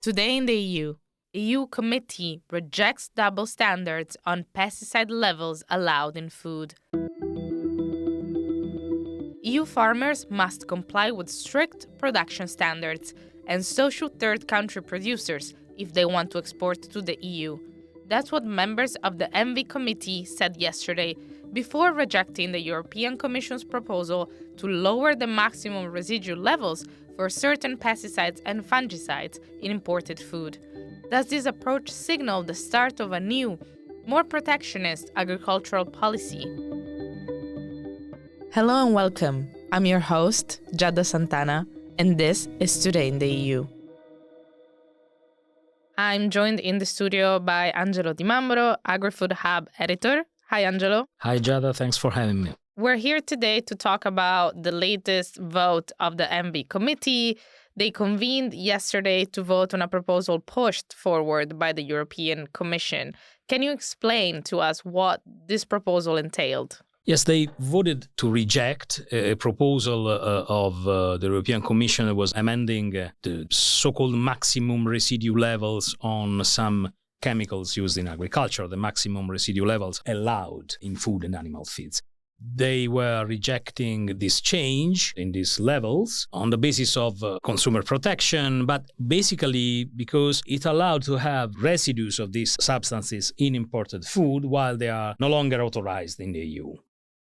Today in the EU committee rejects double standards on pesticide levels allowed in food. EU farmers must comply with strict production standards and so should third country producers if they want to export to the EU. That's what members of the ENVI committee said yesterday before rejecting the European Commission's proposal to lower the maximum residue levels for certain pesticides and fungicides in imported food. Does this approach signal the start of a new, more protectionist agricultural policy? Hello and welcome. I'm your host, Giada Santana, and this is Today in the EU. I'm joined in the studio by Angelo di Mambro, Agrifood Hub editor. Hi, Angelo. Hi, Giada. Thanks for having me. We're here today to talk about the latest vote of the ENVI committee. They convened yesterday to vote on a proposal pushed forward by the European Commission. Can you explain to us what this proposal entailed? Yes, they voted to reject a proposal of the European Commission that was amending the so-called maximum residue levels on some chemicals used in agriculture, the maximum residue levels allowed in food and animal feeds. They were rejecting this change in these levels on the basis of consumer protection, but basically because it allowed to have residues of these substances in imported food while they are no longer authorized in the EU.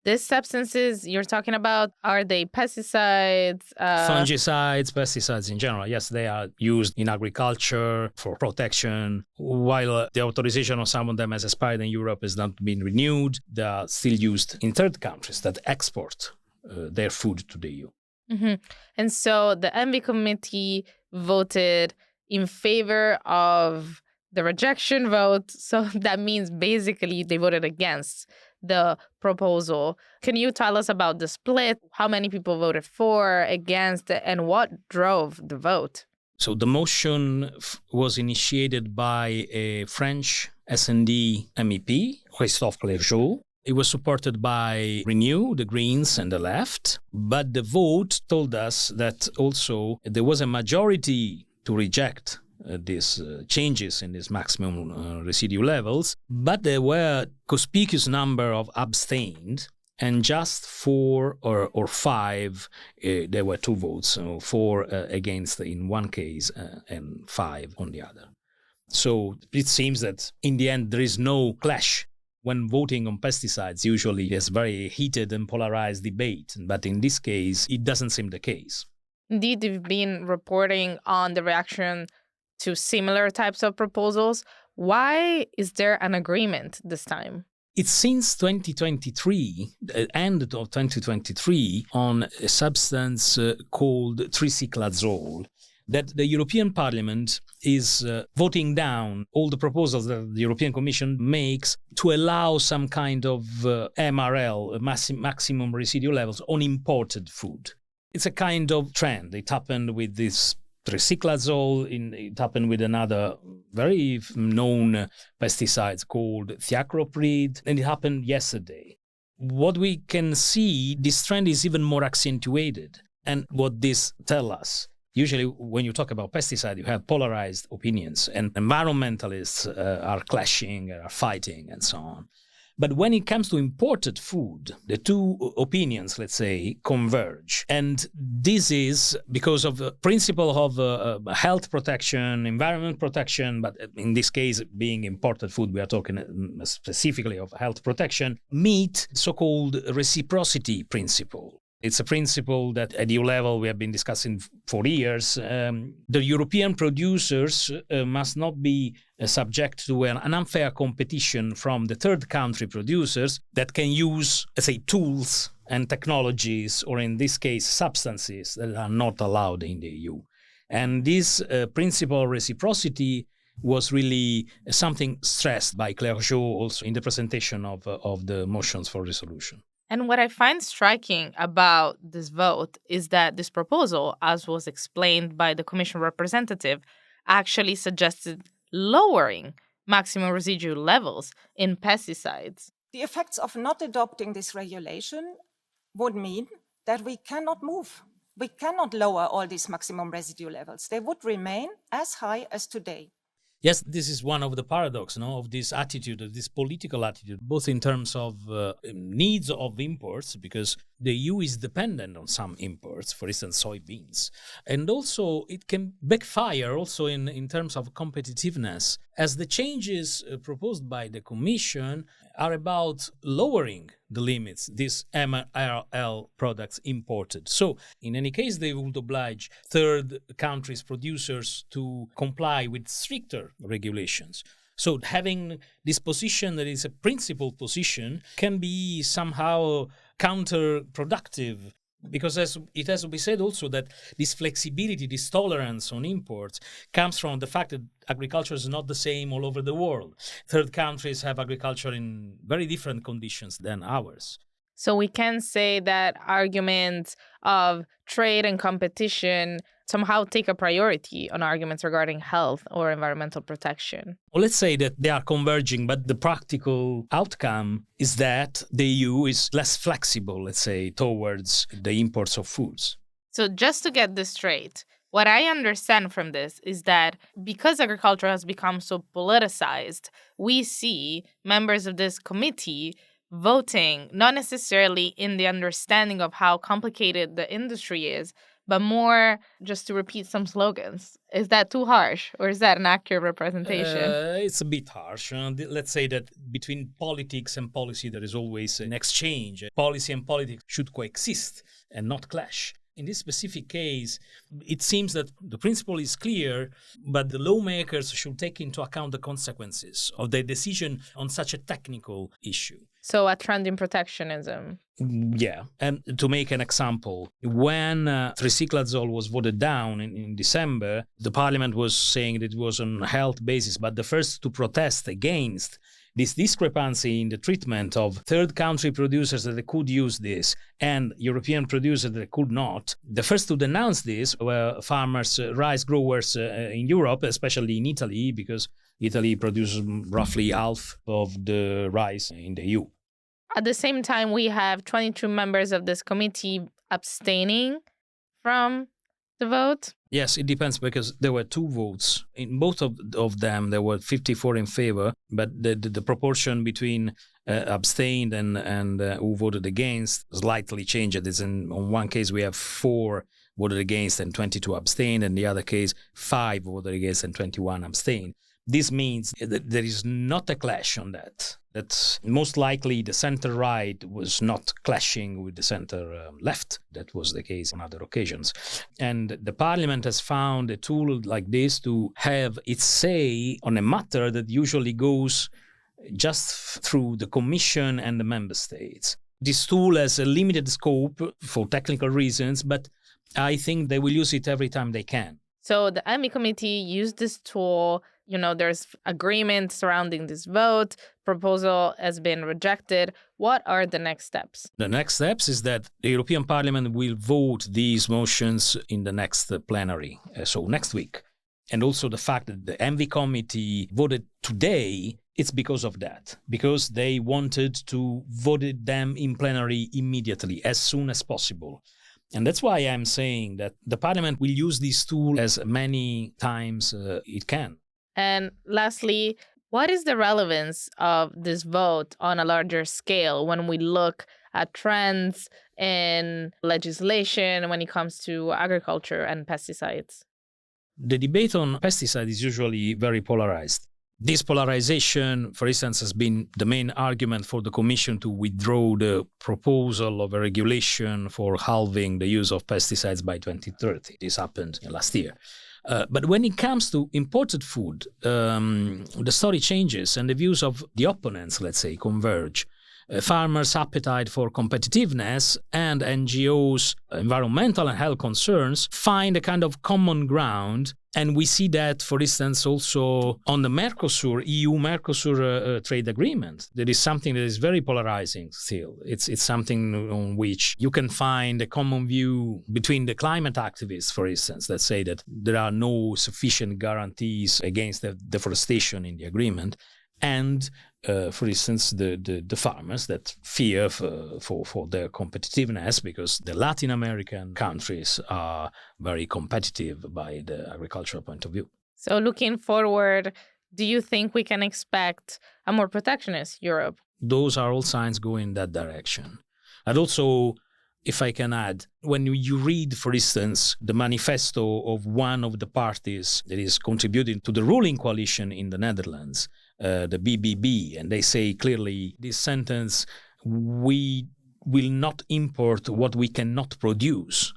These substances you're talking about, are they pesticides? Fungicides, pesticides in general. Yes, they are used in agriculture for protection. While the authorization of some of them has expired in Europe has not been renewed, they are still used in third countries that export their food to the EU. Mm-hmm. And so the ENVI committee voted in favor of the rejection vote. So that means basically they voted against the proposal. Can you tell us about the split? How many people voted for, against, and what drove the vote? So the motion was initiated by a French S&D MEP, Christophe Clergeau. It was supported by Renew, the Greens, and the Left. But the vote told us that also there was a majority to reject these changes in these maximum residue levels, but there were a conspicuous number of abstained, and just 4 or 5, there were 2 votes, so 4 against in one case and 5 on the other. So it seems that in the end there is no clash. When voting on pesticides, usually there's very heated and polarized debate, but in this case, it doesn't seem the case. Indeed, you've been reporting on the reaction to similar types of proposals. Why is there an agreement this time? It's since 2023, the end of 2023, on a substance called tricyclazole, that the European Parliament is voting down all the proposals that the European Commission makes to allow some kind of MRL, maximum residue levels, on imported food. It's a kind of trend. It happened with this tricyclazole, it happened with another very known pesticide called thiacloprid, and it happened yesterday. What we can see, this trend is even more accentuated. And what this tells us, usually when you talk about pesticide, you have polarized opinions, and environmentalists are clashing, are fighting, and so on. But when it comes to imported food, the two opinions, let's say, converge. And this is because of the principle of health protection, environment protection, but in this case, being imported food, we are talking specifically of health protection, meet so-called reciprocity principle. It's a principle that at EU level we have been discussing for years. The European producers must not be subject to an unfair competition from the third country producers that can use, let's say, tools and technologies, or in this case, substances that are not allowed in the EU. And this principle of reciprocity was really something stressed by Clergeau also in the presentation of the motions for resolution. And what I find striking about this vote is that this proposal, as was explained by the Commission representative, actually suggested lowering maximum residue levels in pesticides. The effects of not adopting this regulation would mean that we cannot move we cannot lower all these maximum residue levels. They would remain as high as today. Yes, this is one of the paradox, of this attitude, of this political attitude, both in terms of needs of imports, because the EU is dependent on some imports, for instance, soybeans. And also it can backfire also in terms of competitiveness, as the changes proposed by the Commission are about lowering the limits, these MRL products imported. So in any case, they would oblige third countries' producers to comply with stricter regulations. So having this position that is a principled position can be somehow counterproductive, because as it has to be said also that this flexibility, this tolerance on imports comes from the fact that agriculture is not the same all over the world. Third countries have agriculture in very different conditions than ours. So we can say that arguments of trade and competition somehow take a priority on arguments regarding health or environmental protection. Well, let's say that they are converging, but the practical outcome is that the EU is less flexible, let's say, towards the imports of foods. So just to get this straight, what I understand from this is that because agriculture has become so politicized, we see members of this committee voting not necessarily in the understanding of how complicated the industry is, but more just to repeat some slogans. Is that too harsh, or is that an accurate representation? It's a bit harsh. Let's say that between politics and policy, there is always an exchange. Policy and politics should coexist and not clash. In this specific case, it seems that the principle is clear, but the lawmakers should take into account the consequences of their decision on such a technical issue. So a trend in protectionism. Yeah. And to make an example, when tricyclazole was voted down in December, the parliament was saying that it was on a health basis, but the first to protest against this discrepancy in the treatment of third country producers that they could use this and European producers that could not. The first to denounce this were farmers, rice growers in Europe, especially in Italy, because Italy produces roughly half of the rice in the EU. At the same time, we have 22 members of this committee abstaining from the vote. Yes, it depends, because there were two votes. In both of them, there were 54 in favor, but the proportion between abstained and who voted against slightly changed. On one case, we have 4 voted against and 22 abstained, and the other case, 5 voted against and 21 abstained. This means that there is not a clash on that. That most likely the center-right was not clashing with the center-left. That was the case on other occasions. And the parliament has found a tool like this to have its say on a matter that usually goes just through the Commission and the member states. This tool has a limited scope for technical reasons, but I think they will use it every time they can. So the ENVI committee used this tool. There's agreement surrounding this vote. Proposal has been rejected. What are the next steps? The next steps is that the European Parliament will vote these motions in the next plenary, so next week. And also the fact that the ENVI committee voted today, it's because of that, because they wanted to vote them in plenary immediately, as soon as possible. And that's why I'm saying that the Parliament will use this tool as many times it can. And lastly, what is the relevance of this vote on a larger scale when we look at trends in legislation when it comes to agriculture and pesticides? The debate on pesticides is usually very polarized. This polarization, for instance, has been the main argument for the Commission to withdraw the proposal of a regulation for halving the use of pesticides by 2030. This happened last year. But when it comes to imported food, the story changes and the views of the opponents, let's say, converge. Farmers' appetite for competitiveness and NGOs' environmental and health concerns find a kind of common ground. And we see that, for instance, also on the EU-Mercosur trade agreement. There is something that is very polarizing still. It's something on which you can find a common view between the climate activists, for instance, that say that there are no sufficient guarantees against deforestation in the agreement, and, for instance, the farmers that fear for their competitiveness, because the Latin American countries are very competitive by the agricultural point of view. So looking forward, do you think we can expect a more protectionist Europe? Those are all signs going in that direction. And also, if I can add, when you read, for instance, the manifesto of one of the parties that is contributing to the ruling coalition in the Netherlands, the BBB, and they say clearly this sentence, we will not import what we cannot produce.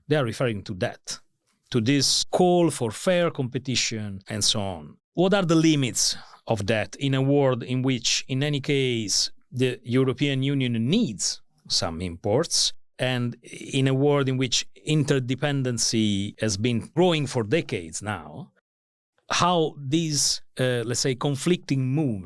They are referring to that, to this call for fair competition and so on. What are the limits of that in a world in which, in any case, the European Union needs some imports, and in a world in which interdependency has been growing for decades now? How these, let's say, conflicting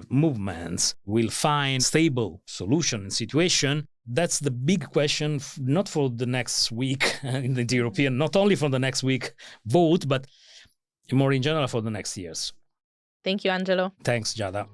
movements will find stable solution and situation, that's the big question, not for the next week in the European, not only for the next week vote, but more in general for the next years. Thank you, Angelo. Thanks, Giada.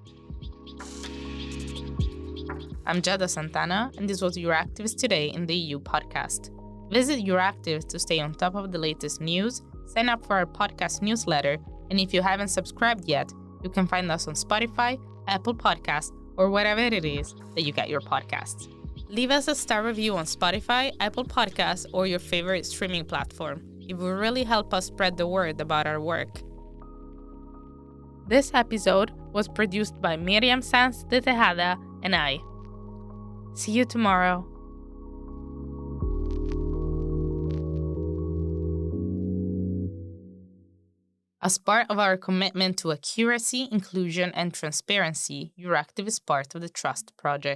I'm Giada Santana, and this was Euractivist Today in the EU podcast. Visit Euractivist to stay on top of the latest news, sign up for our podcast newsletter, and if you haven't subscribed yet, you can find us on Spotify, Apple Podcasts, or wherever it is that you get your podcasts. Leave us a star review on Spotify, Apple Podcasts, or your favorite streaming platform. It will really help us spread the word about our work. This episode was produced by Miriam Sanz de Tejada and I. See you tomorrow. As part of our commitment to accuracy, inclusion, and transparency, Euractiv is part of the Trust Project.